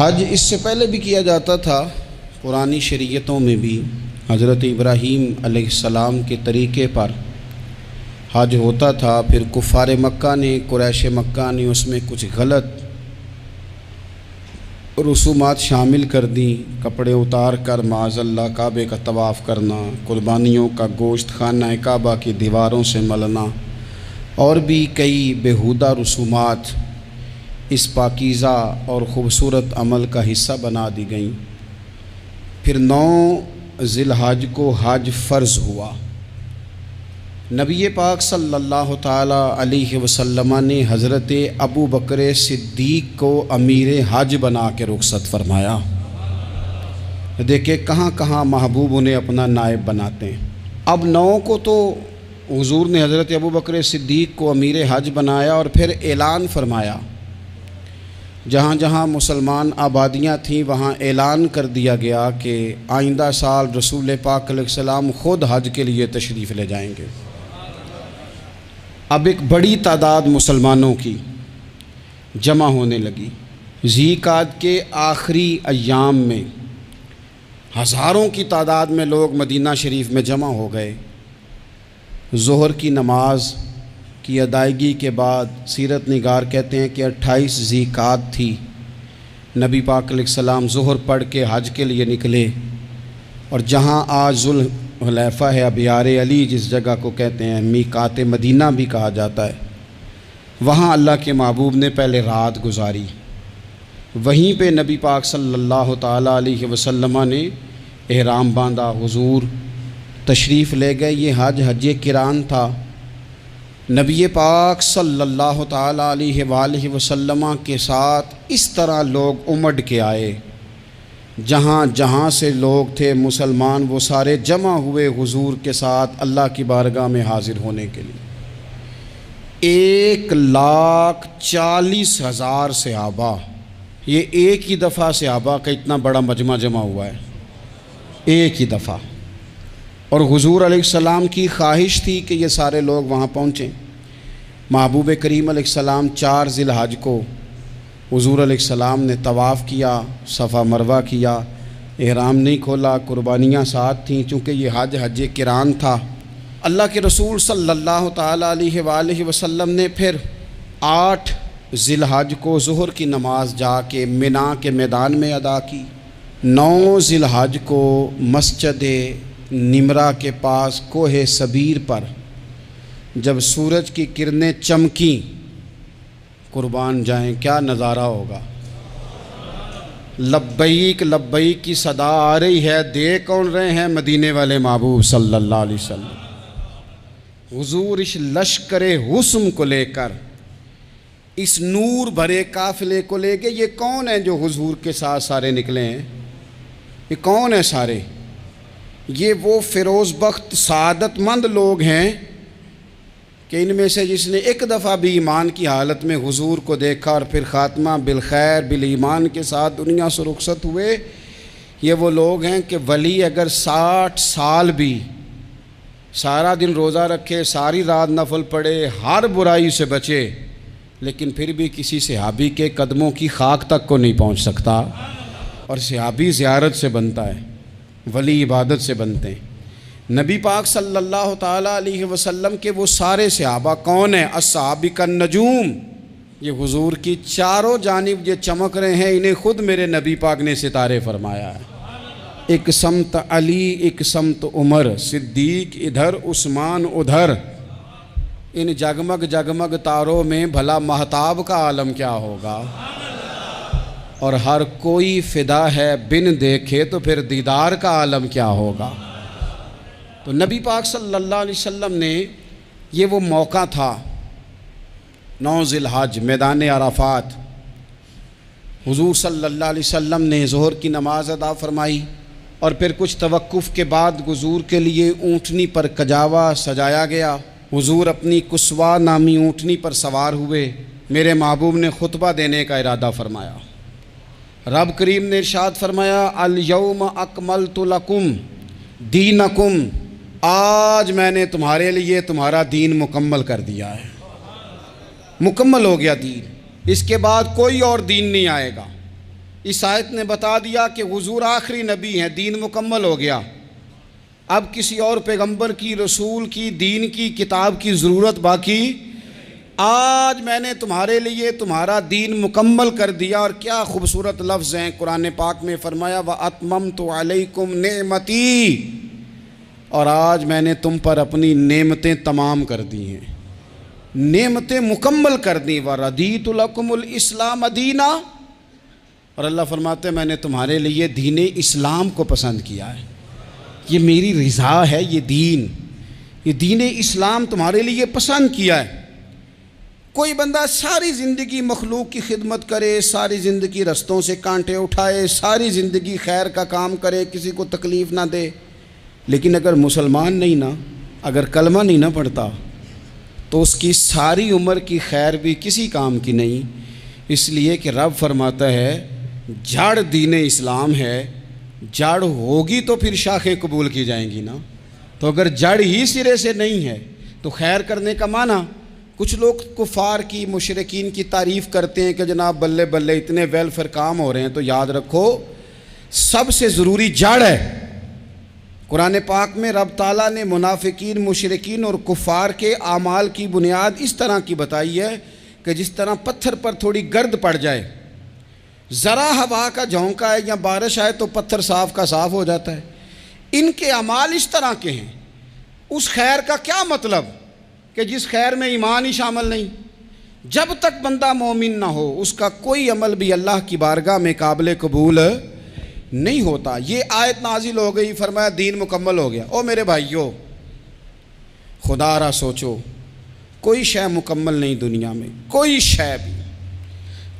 حج اس سے پہلے بھی کیا جاتا تھا، پرانی شریعتوں میں بھی حضرت ابراہیم علیہ السلام کے طریقے پر حج ہوتا تھا۔ پھر کفار مکہ نے، قریش مکہ نے اس میں کچھ غلط رسومات شامل کر دیں، کپڑے اتار کر معاذ اللہ کعبے کا طواف کرنا، قربانیوں کا گوشت خانہ کعبہ کی دیواروں سے ملنا، اور بھی کئی بیہودہ رسومات اس پاکیزہ اور خوبصورت عمل کا حصہ بنا دی گئیں۔ پھر 9 ذی الحج کو حج فرض ہوا۔ نبی پاک صلی اللہ تعالی علیہ وسلم نے حضرت ابو بکر صدیق کو امیر حج بنا کے رخصت فرمایا۔ دیکھیں کہاں کہاں محبوب انہیں اپنا نائب بناتے ہیں۔ اب 9 کو تو حضور نے حضرت ابو بکر صدیق کو امیر حج بنایا اور پھر اعلان فرمایا، جہاں جہاں مسلمان آبادیاں تھیں وہاں اعلان کر دیا گیا کہ آئندہ سال رسول پاک علیہ السلام خود حج کے لیے تشریف لے جائیں گے۔ اب ایک بڑی تعداد مسلمانوں کی جمع ہونے لگی۔ ذی قعدہ کے آخری ایام میں ہزاروں کی تعداد میں لوگ مدینہ شریف میں جمع ہو گئے۔ ظہر کی نماز کی ادائیگی کے بعد سیرت نگار کہتے ہیں کہ 28 ذی قعدہ تھی، نبی پاک علیہ السلام ظہر پڑھ کے حج کے لیے نکلے، اور جہاں آج ذوالحلیفہ ہے، ابیار علی جس جگہ کو کہتے ہیں، میقات مدینہ بھی کہا جاتا ہے، وہاں اللہ کے محبوب نے پہلے رات گزاری۔ وہیں پہ نبی پاک صلی اللہ تعالیٰ علیہ وسلم نے احرام باندھا، حضور تشریف لے گئے۔ یہ حج قران تھا۔ نبی پاک صلی اللہ تعالیٰ علیہ وآلہ وسلم کے ساتھ اس طرح لوگ امڑ کے آئے، جہاں جہاں سے لوگ تھے مسلمان وہ سارے جمع ہوئے حضور کے ساتھ اللہ کی بارگاہ میں حاضر ہونے کے لیے۔ 1,40,000 صحابہ، یہ ایک ہی دفعہ صحابہ کا اتنا بڑا مجمع جمع ہوا ہے، ایک ہی دفعہ۔ اور حضور علیہ السلام کی خواہش تھی کہ یہ سارے لوگ وہاں پہنچیں۔ محبوب کریم علیہ السلام 4 ذی الحج کو حضور علیہ السلام نے طواف کیا، صفا مروہ کیا، احرام نہیں کھولا، قربانیاں ساتھ تھیں، چونکہ یہ حج قران تھا۔ اللہ کے رسول صلی اللہ تعالیٰ علیہ وآلہ وسلم نے پھر 8 ذی الحج کو ظہر کی نماز جا کے منی کے میدان میں ادا کی۔ 9 ذی الحج کو مسجد نمرہ کے پاس کوہ صبیر پر جب سورج کی کرنیں چمکیں، قربان جائیں کیا نظارہ ہوگا۔ لبیک لبیک کی صدا آ رہی ہے، دے کون رہے ہیں؟ مدینے والے محبوب صلی اللہ علیہ وسلم۔ حضور اس لشکر حسن کو لے کر، اس نور بھرے قافلے کو لے کے، یہ کون ہیں جو حضور کے ساتھ سارے نکلے ہیں؟ یہ کون ہیں سارے؟ یہ وہ فیروز بخت سعادت مند لوگ ہیں کہ ان میں سے جس نے ایک دفعہ بھی ایمان کی حالت میں حضور کو دیکھا اور پھر خاتمہ بالخیر بالایمان کے ساتھ دنیا سے رخصت ہوئے، یہ وہ لوگ ہیں کہ ولی اگر 60 سال بھی سارا دن روزہ رکھے، ساری رات نفل پڑھے، ہر برائی سے بچے، لیکن پھر بھی کسی صحابی کے قدموں کی خاک تک کو نہیں پہنچ سکتا۔ اور صحابی زیارت سے بنتا ہے، ولی عبادت سے بنتے ہیں۔ نبی پاک صلی اللہ تعالیٰ علیہ وسلم کے وہ سارے صحابہ کون ہیں؟ الصحابہ النجوم، یہ حضور کی چاروں جانب یہ چمک رہے ہیں، انہیں خود میرے نبی پاک نے ستارے فرمایا ہے۔ ایک سمت علی، ایک سمت عمر، صدیق ادھر، عثمان ادھر۔ ان جگمگ جگمگ تاروں میں بھلا مہتاب کا عالم کیا ہوگا؟ اور ہر کوئی فدا ہے بن دیکھے تو پھر دیدار کا عالم کیا ہوگا؟ تو نبی پاک صلی اللہ علیہ وسلم نے یہ وہ موقع تھا، 9 ذی الحج میدان عرفات، حضور صلی اللہ علیہ وسلم نے ظہر کی نماز ادا فرمائی، اور پھر کچھ توقف کے بعد حضور کے لیے اونٹنی پر کجاوا سجایا گیا۔ حضور اپنی کسوا نامی اونٹنی پر سوار ہوئے، میرے محبوب نے خطبہ دینے کا ارادہ فرمایا۔ رب کریم نے ارشاد فرمایا، الیوم اکملت لکم دینکم، آج میں نے تمہارے لیے تمہارا دین مکمل کر دیا ہے، مکمل ہو گیا دین، اس کے بعد کوئی اور دین نہیں آئے گا۔ اس آیت نے بتا دیا کہ حضور آخری نبی ہیں، دین مکمل ہو گیا، اب کسی اور پیغمبر کی، رسول کی، دین کی، کتاب کی ضرورت باقی۔ آج میں نے تمہارے لیے تمہارا دین مکمل کر دیا۔ اور کیا خوبصورت لفظ ہیں قرآن پاک میں، فرمایا وَأَتْمَمْتُ عَلَيْكُمْ نِعْمَتِي، اور آج میں نے تم پر اپنی نعمتیں تمام کر دی ہیں، نعمتیں مکمل کر دی۔ وَرَضِيتُ لَكُمُ الْإِسْلَامَ دِينًا، اور اللہ فرماتے ہیں میں نے تمہارے لیے دین اسلام کو پسند کیا ہے، یہ میری رضا ہے، یہ دین اسلام تمہارے لیے پسند کیا ہے۔ کوئی بندہ ساری زندگی مخلوق کی خدمت کرے، ساری زندگی رستوں سے کانٹے اٹھائے، ساری زندگی خیر کا کام کرے، کسی کو تکلیف نہ دے، لیکن اگر مسلمان نہیں نا، اگر کلمہ نہیں نہ پڑھتا، تو اس کی ساری عمر کی خیر بھی کسی کام کی نہیں۔ اس لیے کہ رب فرماتا ہے جڑ دین اسلام ہے، جڑ ہوگی تو پھر شاخیں قبول کی جائیں گی نا۔ تو اگر جڑ ہی سرے سے نہیں ہے تو خیر کرنے کا معنی، کچھ لوگ کفار کی، مشرکین کی تعریف کرتے ہیں کہ جناب بلے بلے اتنے ویلفیئر کام ہو رہے ہیں، تو یاد رکھو سب سے ضروری جڑ ہے۔ قرآن پاک میں رب تعالیٰ نے منافقین، مشرکین اور کفار کے اعمال کی بنیاد اس طرح کی بتائی ہے کہ جس طرح پتھر پر تھوڑی گرد پڑ جائے، ذرا ہوا کا جھونکا ہے یا بارش آئے تو پتھر صاف کا صاف ہو جاتا ہے۔ ان کے اعمال اس طرح کے ہیں۔ اس خیر کا کیا مطلب کہ جس خیر میں ایمان ہی شامل نہیں؟ جب تک بندہ مومن نہ ہو اس کا کوئی عمل بھی اللہ کی بارگاہ میں قابل قبول نہیں ہوتا۔ یہ آیت نازل ہو گئی، فرمایا دین مکمل ہو گیا۔ او میرے بھائیو، خدا را سوچو، کوئی شے مکمل نہیں دنیا میں، کوئی شے بھی۔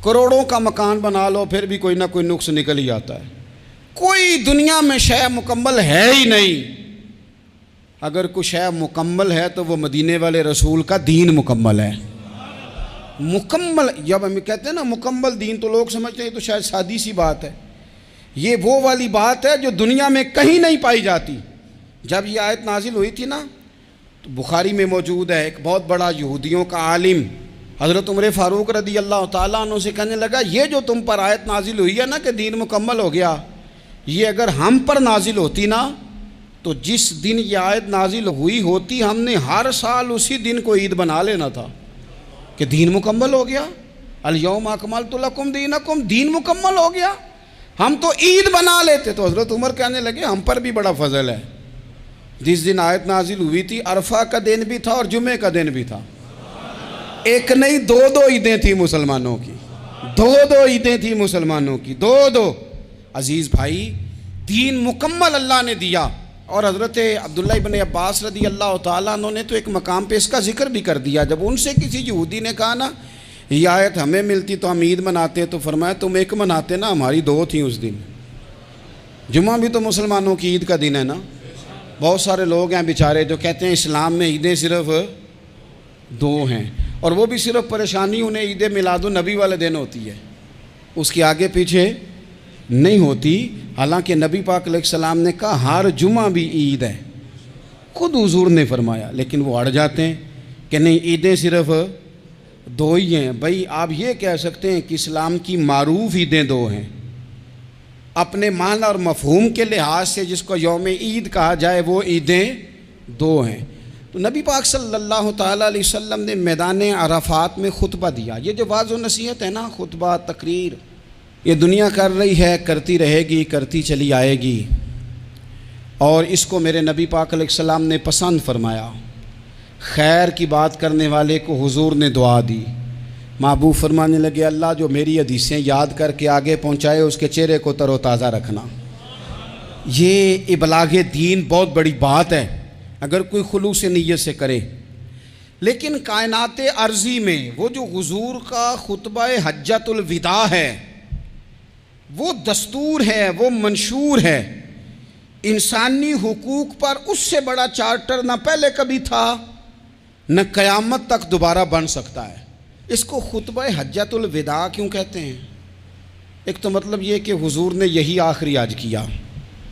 کروڑوں کا مکان بنا لو پھر بھی کوئی نہ کوئی نقص نکل ہی آتا ہے۔ کوئی دنیا میں شے مکمل ہے ہی نہیں۔ اگر کوئی شے مکمل ہے تو وہ مدینے والے رسول کا دین مکمل ہے۔ مکمل، جب ہم کہتے ہیں نا مکمل دین، تو لوگ سمجھتے ہیں تو شاید سادی سی بات ہے۔ یہ وہ والی بات ہے جو دنیا میں کہیں نہیں پائی جاتی۔ جب یہ آیت نازل ہوئی تھی نا، تو بخاری میں موجود ہے، ایک بہت بڑا یہودیوں کا عالم حضرت عمر فاروق رضی اللہ تعالیٰ عنہ سے کہنے لگا، یہ جو تم پر آیت نازل ہوئی ہے نا کہ دین مکمل ہو گیا، یہ اگر ہم پر نازل ہوتی نا، تو جس دن یہ آیت نازل ہوئی ہوتی ہم نے ہر سال اسی دن کو عید بنا لینا تھا کہ دین مکمل ہو گیا۔ الیوم اکملت لکم دینکم، دین مکمل ہو گیا، ہم تو عید بنا لیتے۔ تو حضرت عمر کہنے لگے ہم پر بھی بڑا فضل ہے، جس دن آیت نازل ہوئی تھی عرفہ کا دن بھی تھا اور جمعے کا دن بھی تھا۔ ایک نہیں، دو عیدیں تھیں مسلمانوں کی، دو عیدیں تھیں مسلمانوں کی، دو۔ عزیز بھائی، دین مکمل اللہ نے دیا۔ اور حضرت عبداللہ ابن عباس رضی اللہ تعالیٰ عنہ نے تو ایک مقام پہ اس کا ذکر بھی کر دیا۔ جب ان سے کسی یہودی نے کہا نا یہ آیت ہمیں ملتی تو ہم عید مناتے، تو فرمایا تم ایک مناتے نا، ہماری دو تھیں اس دن۔ جمعہ بھی تو مسلمانوں کی عید کا دن ہے نا۔ بہت سارے لوگ ہیں بیچارے جو کہتے ہیں اسلام میں عیدیں صرف دو ہیں، اور وہ بھی صرف پریشانی انہیں عید میلاد النبی والے دن ہوتی ہے، اس کے آگے پیچھے نہیں ہوتی۔ حالانکہ نبی پاک علیہ السلام نے کہا ہر جمعہ بھی عید ہے، خود حضور نے فرمایا، لیکن وہ اڑ جاتے ہیں کہ نہیں عیدیں صرف دو ہی ہیں۔ بھائی آپ یہ کہہ سکتے ہیں کہ اسلام کی معروف عیدیں دو ہیں، اپنے معنی اور مفہوم کے لحاظ سے جس کو یوم عید کہا جائے وہ عیدیں دو ہیں۔ تو نبی پاک صلی اللہ تعالیٰ علیہ وسلم نے میدان عرفات میں خطبہ دیا۔ یہ جو واعظ و نصیحت ہے نا، خطبہ، تقریر، یہ دنیا کر رہی ہے، کرتی رہے گی، کرتی چلی آئے گی، اور اس کو میرے نبی پاک علیہ السلام نے پسند فرمایا۔ خیر کی بات کرنے والے کو حضور نے دعا دی۔ محبوب فرمانے لگے اللہ جو میری حدیثیں یاد کر کے آگے پہنچائے اس کے چہرے کو تر و تازہ رکھنا۔ یہ ابلاغ دین بہت بڑی بات ہے اگر کوئی خلوص نیت سے کرے۔ لیکن کائنات ارضی میں وہ جو حضور کا خطبہ حجۃ الوداع ہے، وہ دستور ہے، وہ منشور ہے۔ انسانی حقوق پر اس سے بڑا چارٹر نہ پہلے کبھی تھا نہ قیامت تک دوبارہ بن سکتا ہے۔ اس کو خطبہ حجۃ الوداع کیوں کہتے ہیں؟ ایک تو مطلب یہ کہ حضور نے یہی آخری حج کیا،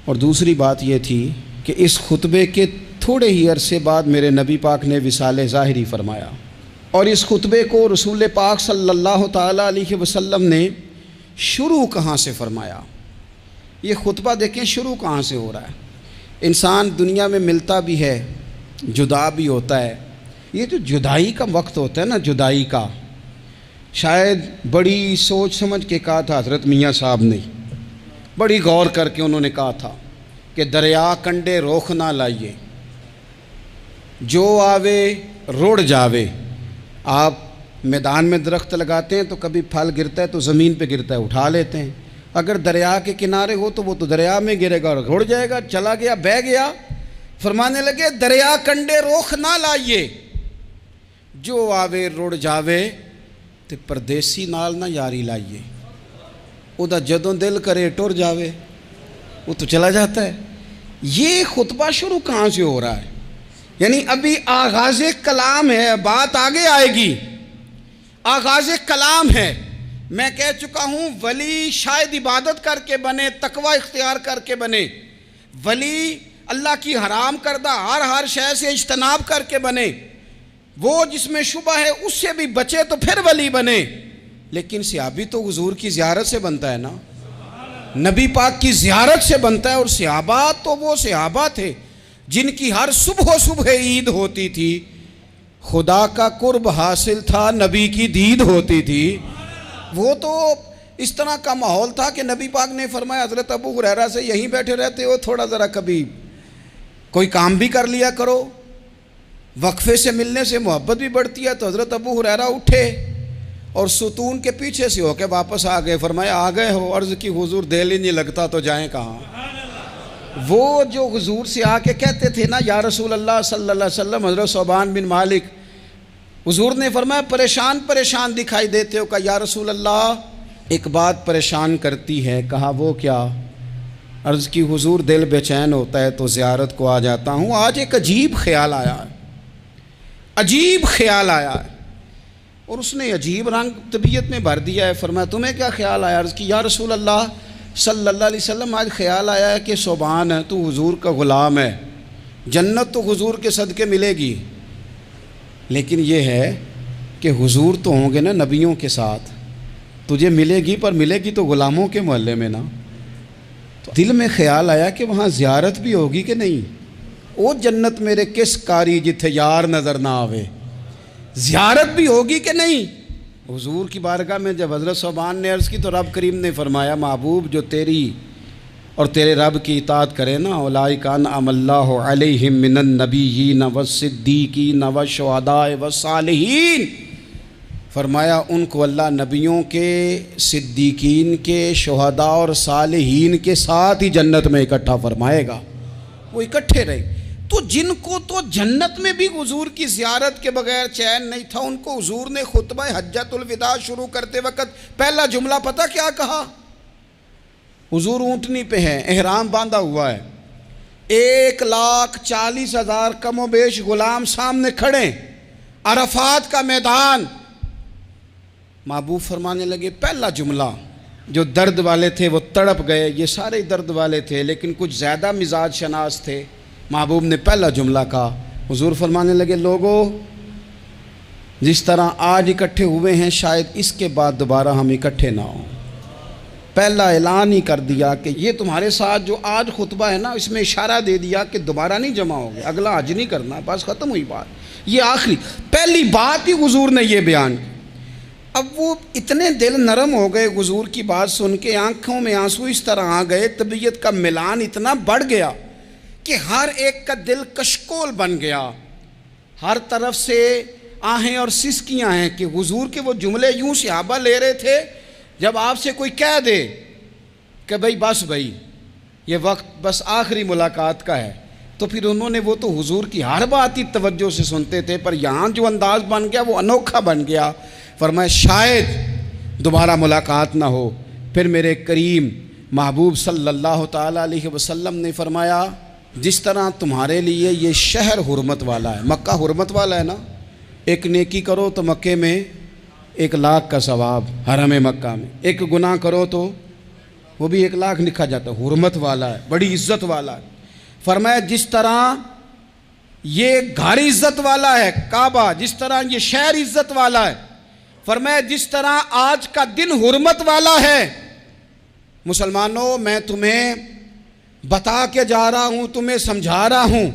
اور دوسری بات یہ تھی کہ اس خطبے کے تھوڑے ہی عرصے بعد میرے نبی پاک نے وصال ظاہری فرمایا، اور اس خطبے کو رسول پاک صلی اللہ تعالیٰ علیہ وسلم نے شروع کہاں سے فرمایا؟ یہ خطبہ دیکھیں شروع کہاں سے ہو رہا ہے۔ انسان دنیا میں ملتا بھی ہے، جدا بھی ہوتا ہے۔ یہ جو جدائی کا وقت ہوتا ہے نا، جدائی کا، شاید بڑی سوچ سمجھ کے کہا تھا حضرت میاں صاحب نے، بڑی غور کر کے انہوں نے کہا تھا کہ دریا کنڈے روخ نہ لائیے، جو آوے رڑ جاوے۔ آپ میدان میں درخت لگاتے ہیں تو کبھی پھل گرتا ہے تو زمین پہ گرتا ہے، اٹھا لیتے ہیں۔ اگر دریا کے کنارے ہو تو وہ تو دریا میں گرے گا اور رڑ جائے گا، چلا گیا، بہہ گیا۔ فرمانے لگے دریا کنڈے روخ نہ لائیے، جو آوے رڑ جاوے، تے پردیسی نال نہ یاری لائیے، او دا جدوں دل کرے ٹر جاوے، وہ تو چلا جاتا ہے۔ یہ خطبہ شروع کہاں سے ہو رہا ہے؟ یعنی ابھی آغاز کلام ہے، بات آگے آئے گی، آغاز کلام ہے۔ میں کہہ چکا ہوں ولی شاید عبادت کر کے بنے، تقوی اختیار کر کے بنے، ولی اللہ کی حرام کردہ ہر شے سے اجتناب کر کے بنے، وہ جس میں شبہ ہے اس سے بھی بچے تو پھر ولی بنے۔ لیکن صحابی تو حضور کی زیارت سے بنتا ہے نا، نبی پاک کی زیارت سے بنتا ہے، اور صحابہ تو وہ صحابہ تھے جن کی ہر صبح عید ہوتی تھی، خدا کا قرب حاصل تھا، نبی کی دید ہوتی تھی۔ وہ تو اس طرح کا ماحول تھا کہ نبی پاک نے فرمایا حضرت ابو ہریرہ سے یہیں بیٹھے رہتے ہو، تھوڑا ذرا کبھی کوئی کام بھی کر لیا کرو، وقفے سے ملنے سے محبت بھی بڑھتی ہے۔ تو حضرت ابو ہریرہ اٹھے اور ستون کے پیچھے سے ہو کے واپس آ گئے۔ فرمایا آ گئے ہو؟ عرض کی حضور دل ہی نہیں لگتا تو جائیں کہاں؟ وہ جو حضور سے آ کے کہتے تھے نا یا رسول اللہ صلی اللہ علیہ وسلم، حضرت صوبان بن مالک، حضور نے فرمایا پریشان دکھائی دیتے ہو؟ کہا یا رسول اللہ ایک بات پریشان کرتی ہے۔ کہا وہ کیا؟ عرض کی حضور دل بے چین ہوتا ہے تو زیارت کو آ جاتا ہوں، آج ایک عجیب خیال آیا ہے، عجیب خیال آیا ہے۔ اور اس نے عجیب رنگ طبیعت میں بھر دیا ہے۔ فرمایا تمہیں کیا خیال آیا؟ عرض کی یا رسول اللہ صلی اللہ علیہ وسلم آج خیال آیا ہے کہ صوبان ہے، تو حضور کا غلام ہے، جنت تو حضور کے صدقے ملے گی، لیکن یہ ہے کہ حضور تو ہوں گے نا نبیوں کے ساتھ، تجھے ملے گی پر ملے گی تو غلاموں کے محلے میں نا۔ تو دل میں خیال آیا کہ وہاں زیارت بھی ہوگی کہ نہیں؟ او جنت میرے کس کاری جتھے یار نظر نہ آوے، زیارت بھی ہوگی کہ نہیں؟ حضور کی بارگاہ میں جب حضرت صوبان نے عرض کی تو رب کریم نے فرمایا محبوب جو تیری اور تیرے رب کی اطاعت کرے نا، اولئک انعم اللہ علیہم من النبیین والصدیقین والشہداء والصالحین، فرمایا ان کو اللہ نبیوں کے، صدیقین کے، شہداء اور صالحین کے ساتھ ہی جنت میں اکٹھا فرمائے گا، وہ اکٹھے رہے۔ تو جن کو تو جنت میں بھی حضور کی زیارت کے بغیر چین نہیں تھا، ان کو حضور نے خطبہ حجۃ الوداع شروع کرتے وقت پہلا جملہ پتہ کیا کہا؟ حضور اونٹنی پہ ہیں، احرام باندھا ہوا ہے، 1,40,000 کم و بیش غلام سامنے کھڑے، عرفات کا میدان۔ محبوب فرمانے لگے پہلا جملہ، جو درد والے تھے وہ تڑپ گئے، یہ سارے درد والے تھے لیکن کچھ زیادہ مزاج شناس تھے۔ محبوب نے پہلا جملہ کہا، حضور فرمانے لگے لوگو جس طرح آج اکٹھے ہوئے ہیں شاید اس کے بعد دوبارہ ہم اکٹھے نہ ہوں۔ پہلا اعلان ہی کر دیا کہ یہ تمہارے ساتھ جو آج خطبہ ہے نا، اس میں اشارہ دے دیا کہ دوبارہ نہیں جمع ہوگے، اگلا حج نہیں کرنا، بس ختم ہوئی بات، یہ آخری پہلی بات ہی حضور نے یہ بیان کی۔ اب وہ اتنے دل نرم ہو گئے حضور کی بات سن کے، آنکھوں میں آنسو اس طرح آ گئے، طبیعت کا ملان اتنا بڑھ گیا کہ ہر ایک کا دل کشکول بن گیا، ہر طرف سے آہیں اور سسکیاں ہیں کہ حضور کے وہ جملے یوں صحابہ لے رہے تھے جب آپ سے کوئی کہہ دے کہ بھائی یہ وقت بس آخری ملاقات کا ہے، تو پھر انہوں نے وہ تو حضور کی ہر بات ہی توجہ سے سنتے تھے، پر یہاں جو انداز بن گیا وہ انوکھا بن گیا۔ فرمایا شاید دوبارہ ملاقات نہ ہو۔ پھر میرے کریم محبوب صلی اللہ تعالیٰ علیہ وسلم نے فرمایا جس طرح تمہارے لیے یہ شہر حرمت والا ہے، مکہ حرمت والا ہے نا، ایک نیکی کرو تو مکے میں 1,00,000 کا ثواب، حرم مکہ میں ایک گناہ کرو تو وہ بھی 1,00,000 لکھا جاتا ہے، حرمت والا ہے، بڑی عزت والا ہے۔ فرمایا جس طرح یہ گھر عزت والا ہے کعبہ، جس طرح یہ شہر عزت والا ہے، فرمایا جس طرح آج کا دن حرمت والا ہے، مسلمانوں میں تمہیں بتا کے جا رہا ہوں، تمہیں سمجھا رہا ہوں،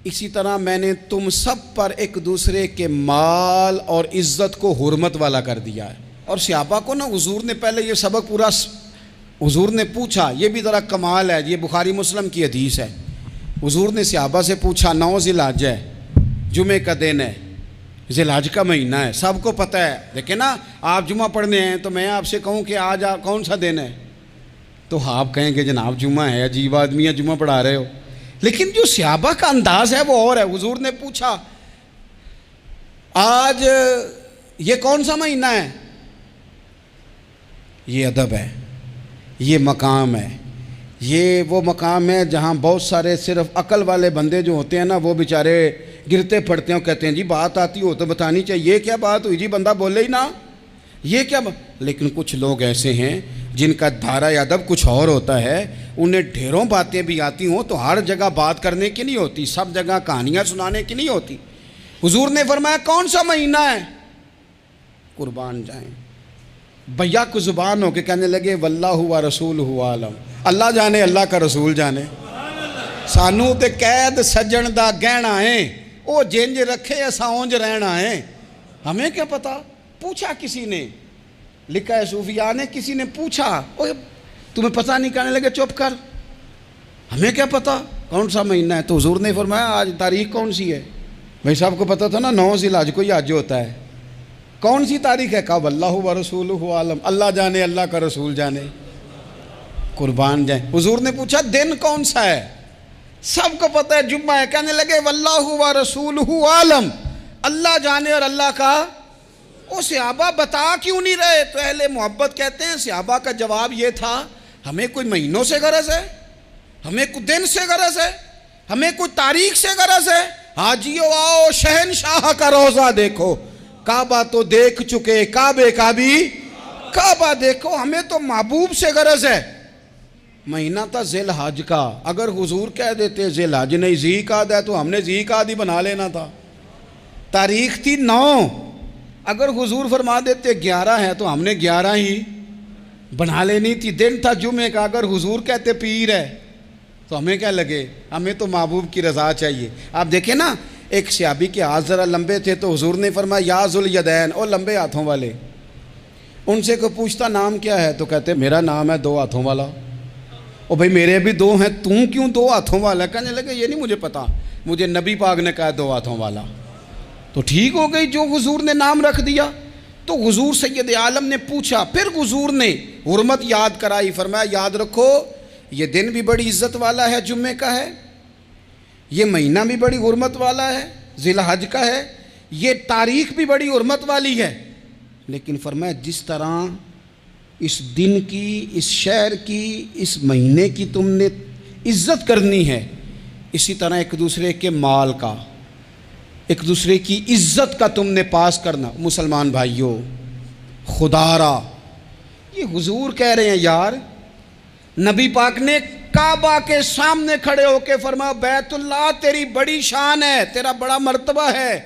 اسی طرح میں نے تم سب پر ایک دوسرے کے مال اور عزت کو حرمت والا کر دیا ہے۔ اور صحابہ کو نا حضور نے پہلے یہ سبق پورا حضور نے پوچھا، یہ بھی ذرا کمال ہے، یہ بخاری مسلم کی حدیث ہے۔ حضور نے صحابہ سے پوچھا 9 ذی الحجہ ہے، جمعے کا دن ہے، ذی الحجہ کا مہینہ ہے، سب کو پتہ ہے، لیکن نا آپ جمعہ پڑھنے ہیں تو میں آپ سے کہوں کہ آج کون سا دن ہے تو آپ کہیں کہ جناب جمعہ ہے، عجیب آدمی ہے، جمعہ پڑھا رہے ہو۔ لیکن جو صحابہ کا انداز ہے وہ اور ہے۔ حضور نے پوچھا آج یہ کون سا مہینہ ہے؟ یہ ادب ہے، یہ مقام ہے، یہ وہ مقام ہے جہاں بہت سارے صرف عقل والے بندے جو ہوتے ہیں نا وہ بیچارے گرتے پھڑتے ہیں، کہتے ہیں جی بات آتی ہو تو بتانی چاہیے، یہ کیا بات ہوئی جی، بندہ بولے ہی نا، یہ کیا لیکن کچھ لوگ ایسے ہیں جن کا دھارہ ادب کچھ اور ہوتا ہے، انہیں ڈھیروں باتیں بھی آتی ہوں تو ہر جگہ بات کرنے کی نہیں ہوتی، سب جگہ کہانیاں سنانے کی نہیں ہوتی۔ حضور نے فرمایا کون سا مہینہ ہے؟ قربان جائیں بھیا کو زبان ہو کے کہنے لگے واللہ و رسولہ عالم، اللہ جانے اللہ کا رسول جانے، سانو تے قید سجن دا گہنا ہے، او جنج رکھے ایسا اونج رہنا ہے، ہمیں کیا پتا؟ پوچھا کسی نے، لکھا ہے صوفیاء نے، کسی نے پوچھا تمہیں پتہ نہیں، کہنے لگے چپ کر، ہمیں کیا پتا کون سا مہینہ ہے؟ تو حضور نے فرمایا آج تاریخ کون سی ہے؟ بھائی صاحب کو پتا تھا نا 9 ذی الحجہ کو یہ حج ہوتا ہے، کون سی تاریخ ہے؟ کہا واللہ و رسولہ عالم، اللہ جانے اللہ کا رسول جانے، قربان جائیں۔ حضور نے پوچھا دن کون سا ہے؟ سب کو پتہ ہے جمعہ ہے، کہنے لگے واللہ و رسولہ عالم، اللہ جانے اور اللہ کا۔ وہ صحابہ بتا کیوں نہیں رہے؟ تو اہل محبت کہتے ہیں صحابہ کا جواب یہ تھا ہمیں کوئی مہینوں سے غرض ہے، ہمیں کوئی دن سے غرض ہے، ہمیں کوئی تاریخ سے غرض ہے؟ حاجیو آؤ شہنشاہ کا روضہ دیکھو، کعبہ تو دیکھ چکے، کعبے کا بھی کعبہ دیکھو، ہمیں تو محبوب سے غرض ہے۔ مہینہ تھا ذی الحجہ کا، اگر حضور کہہ دیتے ذی الحجہ نہیں ذی قعدہ ہے تو ہم نے ذی قعدہ ہی بنا لینا تھا۔ تاریخ تھی 9، اگر حضور فرما دیتے 11 ہے تو ہم نے 11 ہی بنا لینی تھی۔ دن تھا جمعے کا، اگر حضور کہتے پیر ہے تو ہمیں کیا لگے؟ ہمیں تو محبوب کی رضا چاہیے۔ آپ دیکھیں نا ایک صحابی کے ہاتھ ذرا لمبے تھے تو حضور نے فرمایا یا ذوالیدین، او لمبے ہاتھوں والے۔ ان سے کوئی پوچھتا نام کیا ہے تو کہتے میرا نام ہے 2 ہاتھوں والا۔ او بھائی میرے بھی 2 ہیں، تم کیوں 2 ہاتھوں والا؟ کہنے لگے یہ نہیں مجھے پتا، مجھے نبی پاک نے کہا 2 ہاتھوں والا، تو ٹھیک ہو گئی جو حضور نے نام رکھ دیا۔ تو حضور سید عالم نے پوچھا، پھر حضور نے حرمت یاد کرائی، فرمایا یاد رکھو یہ دن بھی بڑی عزت والا ہے، جمعے کا ہے، یہ مہینہ بھی بڑی حرمت والا ہے، ذی الحجہ کا ہے، یہ تاریخ بھی بڑی حرمت والی ہے، لیکن فرمایا جس طرح اس دن کی، اس شہر کی، اس مہینے کی تم نے عزت کرنی ہے، اسی طرح ایک دوسرے کے مال کا، ایک دوسرے کی عزت کا تم نے پاس کرنا۔ مسلمان بھائیوں خدا را، یہ حضور کہہ رہے ہیں یار، نبی پاک نے کعبہ کے سامنے کھڑے ہو کے فرمایا بیت اللہ تیری بڑی شان ہے، تیرا بڑا مرتبہ ہے،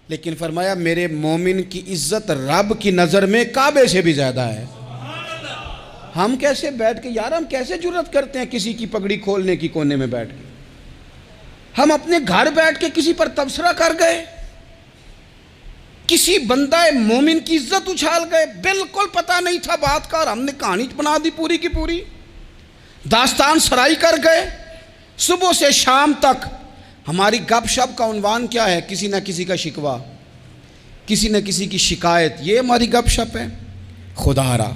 لیکن فرمایا میرے مومن کی عزت رب کی نظر میں کعبے سے بھی زیادہ ہے۔ ہم کیسے بیٹھ کے یار، ہم کیسے جرأت کرتے ہیں کسی کی پگڑی کھولنے کی کونے میں بیٹھ کے؟ ہم اپنے گھر بیٹھ کے کسی پر تبصرہ کر گئے، کسی بندہ مومن کی عزت اچھال گئے، بالکل پتہ نہیں تھا بات کا اور ہم نے کہانی بنا دی پوری کی پوری، داستان سرائی کر گئے۔ صبح سے شام تک ہماری گپ شپ کا عنوان کیا ہے؟ کسی نہ کسی کا شکوہ، کسی نہ کسی کی شکایت، یہ ہماری گپ شپ ہے۔ خدا را،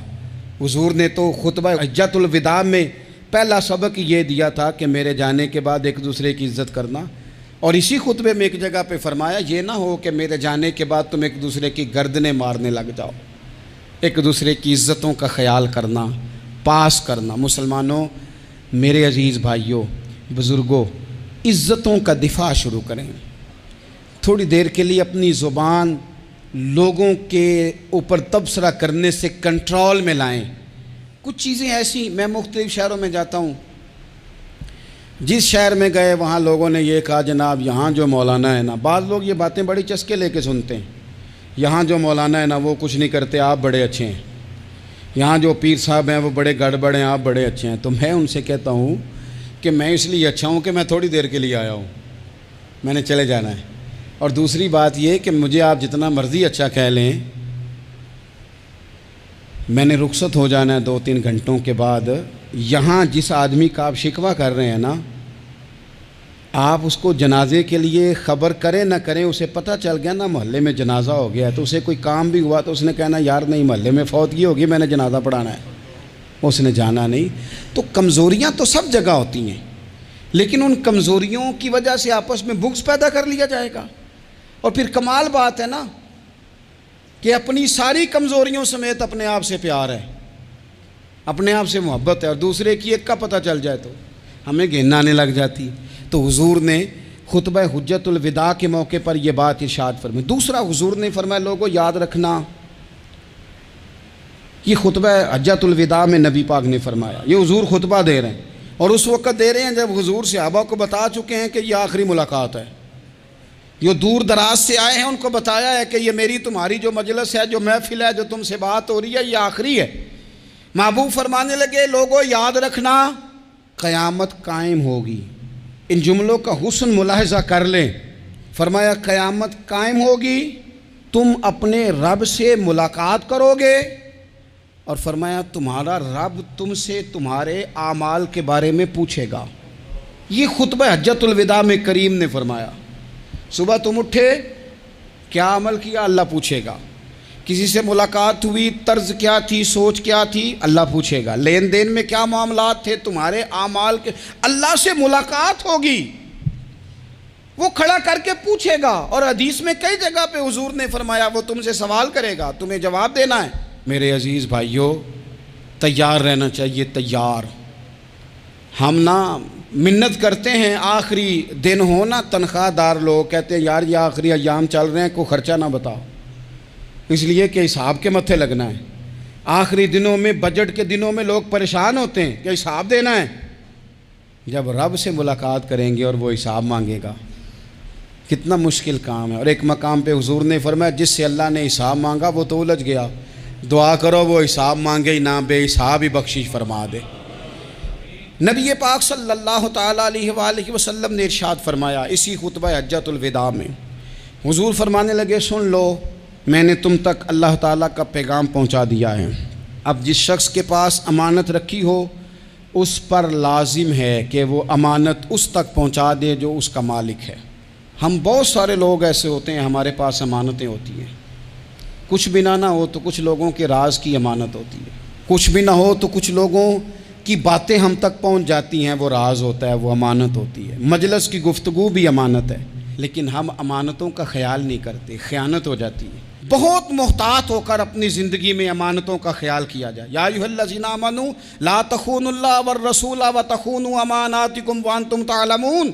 حضور نے تو خطبہ حجۃ الوداع میں پہلا سبق یہ دیا تھا کہ میرے جانے کے بعد ایک دوسرے کی عزت کرنا، اور اسی خطبے میں ایک جگہ پہ فرمایا یہ نہ ہو کہ میرے جانے کے بعد تم ایک دوسرے کی گردنیں مارنے لگ جاؤ، ایک دوسرے کی عزتوں کا خیال کرنا، پاس کرنا۔ مسلمانوں، میرے عزیز بھائیوں، بزرگوں، عزتوں کا دفاع شروع کریں۔ تھوڑی دیر کے لیے اپنی زبان لوگوں کے اوپر تبصرہ کرنے سے کنٹرول میں لائیں۔ کچھ چیزیں ایسی، میں مختلف شہروں میں جاتا ہوں، جس شہر میں گئے وہاں لوگوں نے یہ کہا جناب یہاں جو مولانا ہے نا، بعض لوگ یہ باتیں بڑی چسکے لے کے سنتے ہیں، یہاں جو مولانا ہے نا وہ کچھ نہیں کرتے، آپ بڑے اچھے ہیں، یہاں جو پیر صاحب ہیں وہ بڑے گڑبڑ ہیں، آپ بڑے اچھے ہیں، تو میں ان سے کہتا ہوں کہ میں اس لیے اچھا ہوں کہ میں تھوڑی دیر کے لیے آیا ہوں، میں نے چلے جانا ہے۔ اور دوسری بات یہ کہ مجھے آپ جتنا مرضی اچھا کہہ لیں، میں نے رخصت ہو جانا ہے 2-3 گھنٹوں کے بعد۔ یہاں جس آدمی کا آپ شکوہ کر رہے ہیں نا، آپ اس کو جنازے کے لیے خبر کریں نہ کریں، اسے پتہ چل گیا نا محلے میں جنازہ ہو گیا ہے، تو اسے کوئی کام بھی ہوا تو اس نے کہنا یار نہیں، محلے میں فوتگی ہوگی، میں نے جنازہ پڑھانا ہے، اس نے جانا نہیں۔ تو کمزوریاں تو سب جگہ ہوتی ہیں، لیکن ان کمزوریوں کی وجہ سے آپس میں بغض پیدا کر لیا جائے گا۔ اور پھر کمال بات ہے نا کہ اپنی ساری کمزوریوں سمیت اپنے آپ سے پیار ہے، اپنے آپ سے محبت ہے، اور دوسرے کی ایک کا پتہ چل جائے تو ہمیں گھن آنے لگ جاتی۔ تو حضور نے خطبہ حجت الوداع کے موقع پر یہ بات ارشاد فرمائی۔ دوسرا حضور نے فرمایا لوگوں یاد رکھنا، یہ خطبہ حجت الوداع میں نبی پاک نے فرمایا، یہ حضور خطبہ دے رہے ہیں، اور اس وقت دے رہے ہیں جب حضور صحابہ کو بتا چکے ہیں کہ یہ آخری ملاقات ہے۔ جو دور دراز سے آئے ہیں ان کو بتایا ہے کہ یہ میری تمہاری جو مجلس ہے، جو محفل ہے، جو تم سے بات ہو رہی ہے، یہ آخری ہے۔ محبوب فرمانے لگے لوگوں یاد رکھنا قیامت قائم ہوگی۔ ان جملوں کا حسن ملاحظہ کر لیں۔ فرمایا قیامت قائم ہوگی، تم اپنے رب سے ملاقات کرو گے، اور فرمایا تمہارا رب تم سے تمہارے اعمال کے بارے میں پوچھے گا۔ یہ خطبہ حجت الوداع میں کریم نے فرمایا۔ صبح تم اٹھے، کیا عمل کیا، اللہ پوچھے گا۔ کسی سے ملاقات ہوئی، طرز کیا تھی، سوچ کیا تھی، اللہ پوچھے گا۔ لین دین میں کیا معاملات تھے، تمہارے اعمال کے، اللہ سے ملاقات ہوگی، وہ کھڑا کر کے پوچھے گا۔ اور حدیث میں کئی جگہ پہ حضور نے فرمایا وہ تم سے سوال کرے گا، تمہیں جواب دینا ہے۔ میرے عزیز بھائیوں، تیار رہنا چاہیے، تیار۔ ہم نا منت کرتے ہیں آخری دن ہو نا، تنخواہ دار لوگ کہتے ہیں یار یہ آخری ایام چل رہے ہیں، کوئی خرچہ نہ بتاؤ، اس لیے کہ حساب کے متھے لگنا ہے۔ آخری دنوں میں، بجٹ کے دنوں میں لوگ پریشان ہوتے ہیں کہ حساب دینا ہے۔ جب رب سے ملاقات کریں گے اور وہ حساب مانگے گا، کتنا مشکل کام ہے۔ اور ایک مقام پہ حضور نے فرمایا جس سے اللہ نے حساب مانگا وہ تو الجھ گیا، دعا کرو وہ حساب مانگے ہی نہ، بے حساب ہی بخشش فرما دے۔ نبی پاک صلی اللہ تعالیٰ علیہ وآلہ وسلم نے ارشاد فرمایا اسی خطبہ حجت الوداع میں، حضور فرمانے لگے سن لو، میں نے تم تک اللہ تعالیٰ کا پیغام پہنچا دیا ہے۔ اب جس شخص کے پاس امانت رکھی ہو اس پر لازم ہے کہ وہ امانت اس تک پہنچا دے جو اس کا مالک ہے۔ ہم بہت سارے لوگ ایسے ہوتے ہیں، ہمارے پاس امانتیں ہوتی ہیں، کچھ بھی نہ ہو تو کچھ لوگوں کے راز کی امانت ہوتی ہے، کچھ بھی نہ ہو تو کچھ لوگوں کی باتیں ہم تک پہنچ جاتی ہیں، وہ راز ہوتا ہے، وہ امانت ہوتی ہے۔ مجلس کی گفتگو بھی امانت ہے، لیکن ہم امانتوں کا خیال نہیں کرتے، خیانت ہو جاتی ہے۔ بہت محتاط ہو کر اپنی زندگی میں امانتوں کا خیال کیا جائے۔ یا ایھا الذین آمنوا لا تخونوا اللہ والرسول وتخونوا اماناتکم وانتم تعلمون۔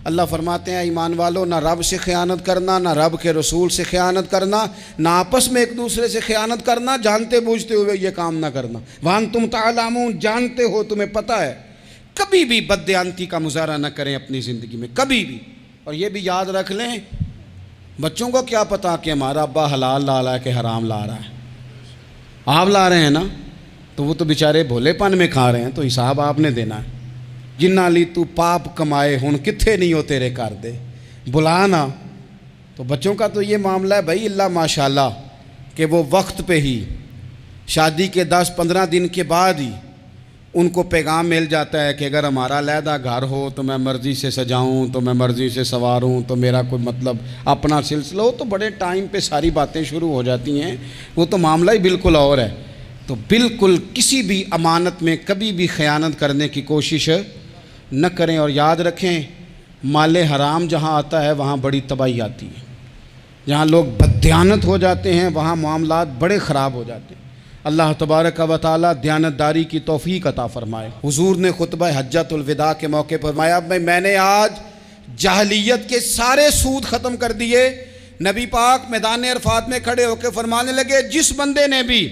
اللہ فرماتے ہیں ایمان والو، نہ رب سے خیانت کرنا، نہ رب کے رسول سے خیانت کرنا، نہ آپس میں ایک دوسرے سے خیانت کرنا، جانتے بوجھتے ہوئے یہ کام نہ کرنا۔ وانتم تعلمون، جانتے ہو، تمہیں پتہ ہے۔ کبھی بھی بددیانتی کا مظاہرہ نہ کریں اپنی زندگی میں، کبھی بھی۔ اور یہ بھی یاد رکھ لیں، بچوں کو کیا پتا کہ ہمارا ابا حلال لا رہا ہے کہ حرام لا رہا ہے، آپ لا رہے ہیں نا، تو وہ تو بیچارے بھولے پن میں کھا رہے ہیں، تو حساب آپ نے دینا ہے۔ جنہ لی تو پاپ کمائے ہن کتھے نہیں ہو تیرے کر دے، بلا نا۔ تو بچوں کا تو یہ معاملہ ہے بھائی، اللہ ماشاءاللہ کہ وہ وقت پہ ہی، شادی کے 10-15 دن کے بعد ہی ان کو پیغام مل جاتا ہے کہ اگر ہمارا علیحدہ گھر ہو تو میں مرضی سے سجاؤں، تو میں مرضی سے سنواروں، تو میرا کوئی مطلب اپنا سلسلہ ہو، تو بڑے ٹائم پہ ساری باتیں شروع ہو جاتی ہیں، وہ تو معاملہ ہی بالکل اور ہے۔ تو بالکل کسی بھی امانت میں کبھی بھی خیانت کرنے کی کوشش نہ کریں، اور یاد رکھیں مال حرام جہاں آتا ہے وہاں بڑی تباہی آتی ہے، جہاں لوگ بددیانت ہو جاتے ہیں وہاں معاملات بڑے خراب ہو جاتے ہیں۔ اللہ تبارک و تعالیٰ دیانتداری کی توفیق عطا فرمائے۔ حضور نے خطبہ حجت الوداع کے موقع پر فرمایا میں نے آج جاہلیت کے سارے سود ختم کر دیے۔ نبی پاک میدان عرفات میں کھڑے ہو کے فرمانے لگے جس بندے نے بھی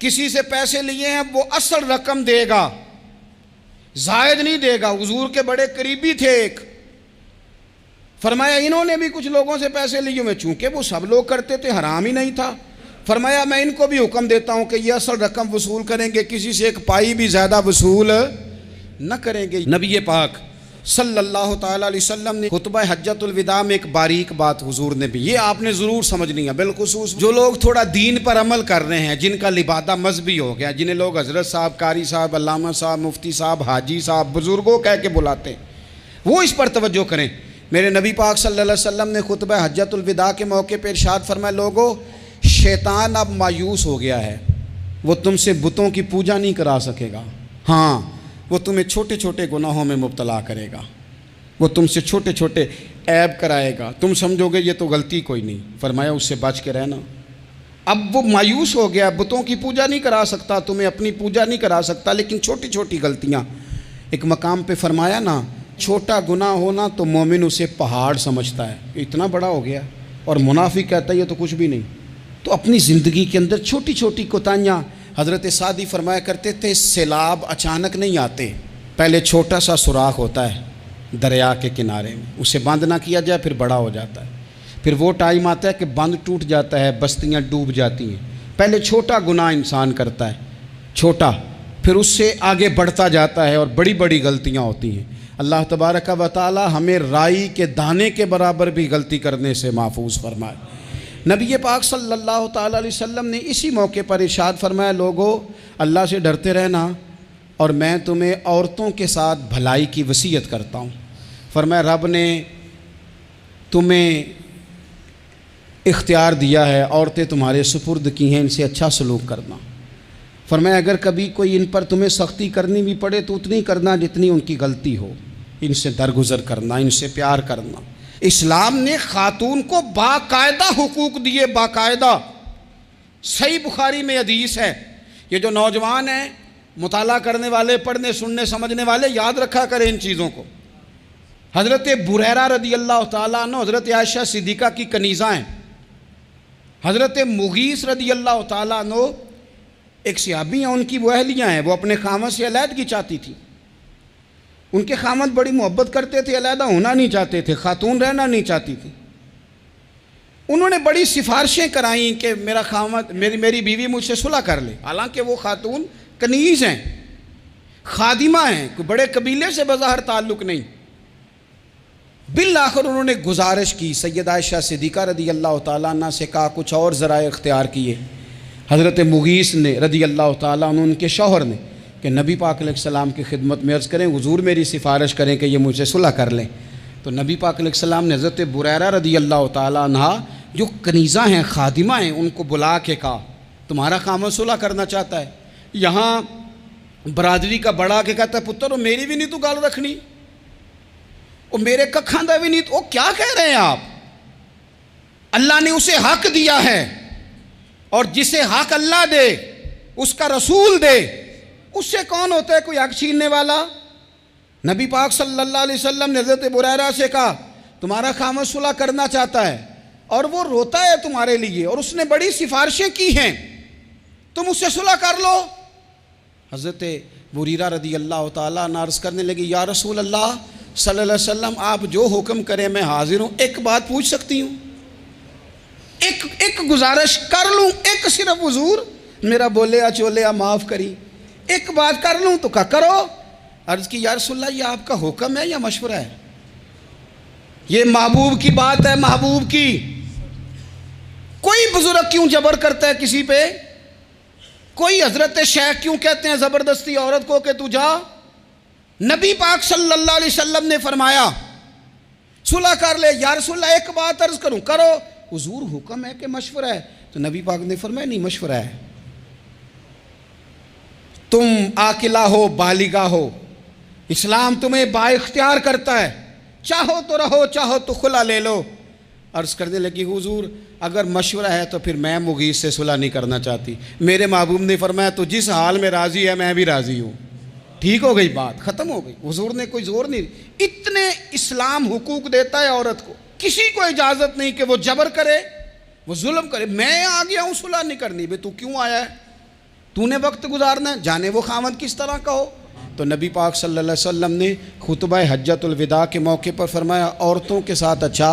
کسی سے پیسے لیے ہیں وہ اصل رقم دے گا، زائد نہیں دے گا۔ حضور کے بڑے قریبی تھے ایک، فرمایا انہوں نے بھی کچھ لوگوں سے پیسے لیے ہوئے، چونکہ وہ سب لوگ کرتے تھے، حرام ہی نہیں تھا، فرمایا میں ان کو بھی حکم دیتا ہوں کہ یہ اصل رقم وصول کریں گے، کسی سے ایک پائی بھی زیادہ وصول نہ کریں گے۔ نبی پاک صلی اللہ تعالیٰ علیہ وسلم نے خطبہ حجۃ الوداع میں ایک باریک بات حضور نے بھی، یہ آپ نے ضرور سمجھنی ہے، بالخصوص جو لوگ تھوڑا دین پر عمل کر رہے ہیں، جن کا لبادہ مذہبی ہو گیا، جنہیں لوگ حضرت صاحب، قاری صاحب، علامہ صاحب، مفتی صاحب، حاجی صاحب، بزرگوں کہہ کے بلاتے ہیں، وہ اس پر توجہ کریں۔ میرے نبی پاک صلی اللہ علیہ وسلم نے خطبہ حجۃ الوداع کے موقع پہ ارشاد فرمایا، لوگو شیطان اب مایوس ہو گیا ہے، وہ تم سے بتوں کی پوجا نہیں کرا سکے گا، ہاں وہ تمہیں چھوٹے چھوٹے گناہوں میں مبتلا کرے گا، وہ تم سے چھوٹے چھوٹے عیب کرائے گا، تم سمجھو گے یہ تو غلطی کوئی نہیں، فرمایا اس سے بچ کے رہنا۔ اب وہ مایوس ہو گیا، بتوں کی پوجا نہیں کرا سکتا، تمہیں اپنی پوجا نہیں کرا سکتا، لیکن چھوٹی چھوٹی غلطیاں، ایک مقام پہ فرمایا نا، چھوٹا گناہ ہونا تو مومن اسے پہاڑ سمجھتا ہے، اتنا بڑا ہو گیا، اور منافق کہتا ہے یہ تو کچھ بھی نہیں۔ تو اپنی زندگی کے اندر چھوٹی چھوٹی کوتاہیاں، حضرت سعدی فرمایا کرتے تھے سیلاب اچانک نہیں آتے، پہلے چھوٹا سا سوراخ ہوتا ہے دریا کے کنارے میں، اسے بند نہ کیا جائے پھر بڑا ہو جاتا ہے، پھر وہ ٹائم آتا ہے کہ بند ٹوٹ جاتا ہے، بستیاں ڈوب جاتی ہیں۔ پہلے چھوٹا گناہ انسان کرتا ہے، چھوٹا، پھر اس سے آگے بڑھتا جاتا ہے اور بڑی بڑی غلطیاں ہوتی ہیں۔ اللہ تبارک و تعالی ہمیں رائی کے دانے کے برابر بھی غلطی کرنے سے محفوظ فرمائے۔ نبی پاک صلی اللہ تعالیٰ علیہ وسلم نے اسی موقع پر ارشاد فرمایا، لوگو اللہ سے ڈرتے رہنا، اور میں تمہیں عورتوں کے ساتھ بھلائی کی وصیت کرتا ہوں۔ فرمایا رب نے تمہیں اختیار دیا ہے، عورتیں تمہارے سپرد کی ہیں، ان سے اچھا سلوک کرنا۔ فرمایا اگر کبھی کوئی ان پر تمہیں سختی کرنی بھی پڑے تو اتنی کرنا جتنی ان کی غلطی ہو، ان سے درگزر کرنا، ان سے پیار کرنا۔ اسلام نے خاتون کو باقاعدہ حقوق دیے، باقاعدہ۔ صحیح بخاری میں حدیث ہے، یہ جو نوجوان ہیں، مطالعہ کرنے والے، پڑھنے سننے سمجھنے والے، یاد رکھا کریں ان چیزوں کو۔ حضرت بریرہ رضی اللہ تعالیٰ عنہ حضرت عائشہ صدیقہ کی کنیزہ ہیں، حضرت مغیث رضی اللہ تعالیٰ عنہ ایک صحابی ہیں، ان کی وہ اہلیہ ہیں، وہ اپنے خامد سے علیحدگی چاہتی تھی، ان کے خامد بڑی محبت کرتے تھے، علیحدہ ہونا نہیں چاہتے تھے، خاتون رہنا نہیں چاہتی تھی۔ انہوں نے بڑی سفارشیں کرائیں کہ میرا خامد، میری بیوی مجھ سے صلح کر لے، حالانکہ وہ خاتون کنیز ہیں، خادمہ ہیں، کوئی بڑے قبیلے سے بظاہر تعلق نہیں۔ بالآخر انہوں نے گزارش کی، سیدہ عائشہ صدیقہ رضی اللہ تعالیٰ عنہ سے کہا، کچھ اور ذرائع اختیار کیے۔ حضرت مغیث نے رضی اللہ تعالیٰ عنہ، ان کے شوہر نے، کہ نبی پاک علیہ السلام کی خدمت میں عرض کریں، حضور میری سفارش کریں کہ یہ مجھ سے صلح کر لیں۔ تو نبی پاک علیہ السلام نے حضرت بریرہ رضی اللہ تعالیٰ عنہ جو کنیزہ ہیں، خادمہ ہیں، ان کو بلا کے کہا تمہارا خامد صلح کرنا چاہتا ہے۔ یہاں برادری کا بڑا کے کہتا ہے، پتر وہ میری بھی نہیں تو گال رکھنی، وہ میرے ککھاں دا بھی نہیں تو، وہ کیا کہہ رہے ہیں آپ؟ اللہ نے اسے حق دیا ہے، اور جسے حق اللہ دے اس کا رسول دے، اس سے کون ہوتا ہے کوئی حق چھیننے والا؟ نبی پاک صلی اللہ علیہ وسلم نے حضرت بریرہ سے کہا تمہارا خامد صلح کرنا چاہتا ہے اور وہ روتا ہے تمہارے لیے، اور اس نے بڑی سفارشیں کی ہیں، تم اس سے صلح کر لو۔ حضرت بریرہ رضی اللہ تعالیٰ عنہ عرض کرنے لگی، یا رسول اللہ صلی اللہ علیہ وسلم آپ جو حکم کریں میں حاضر ہوں، ایک بات پوچھ سکتی ہوں؟ ایک گزارش کر لوں؟ ایک صرف حضور میرا بولیا چولیا معاف کری، ایک بات کر لوں؟ تو کہا کرو۔ عرض کی یا رسول اللہ یہ آپ کا حکم ہے یا مشورہ ہے؟ یہ محبوب کی بات ہے، محبوب کی۔ کوئی بزرگ کیوں جبر کرتا ہے کسی پہ؟ کوئی حضرت شیخ کیوں کہتے ہیں زبردستی عورت کو کہ تو جا؟ نبی پاک صلی اللہ علیہ وسلم نے فرمایا صلح کر لے۔ یا رسول اللہ ایک بات عرض کروں؟ کرو۔ حضور حکم ہے کہ مشورہ ہے؟ تو نبی پاک نے فرمایا نہیں، مشورہ ہے۔ تم عاقلہ ہو، بالغہ ہو، اسلام تمہیں با اختیار کرتا ہے، چاہو تو رہو، چاہو تو خلا لے لو۔ عرض کرنے لگی حضور اگر مشورہ ہے تو پھر میں مغیث سے صلح نہیں کرنا چاہتی۔ میرے محبوب نے فرمایا تو جس حال میں راضی ہے میں بھی راضی ہوں۔ ٹھیک ہو گئی بات، ختم ہو گئی۔ حضور نے کوئی زور نہیں، اتنے اسلام حقوق دیتا ہے عورت کو، کسی کو اجازت نہیں کہ وہ جبر کرے، وہ ظلم کرے۔ میں آ گیا ہوں صلح نہیں کرنی، بے تو کیوں آیا ہے؟ تو نے وقت گزارنا ہے، جانے وہ خامد کس طرح کا ہو۔ تو نبی پاک صلی اللہ علیہ وسلم نے خطبہ حجۃ الوداع کے موقع پر فرمایا عورتوں کے ساتھ اچھا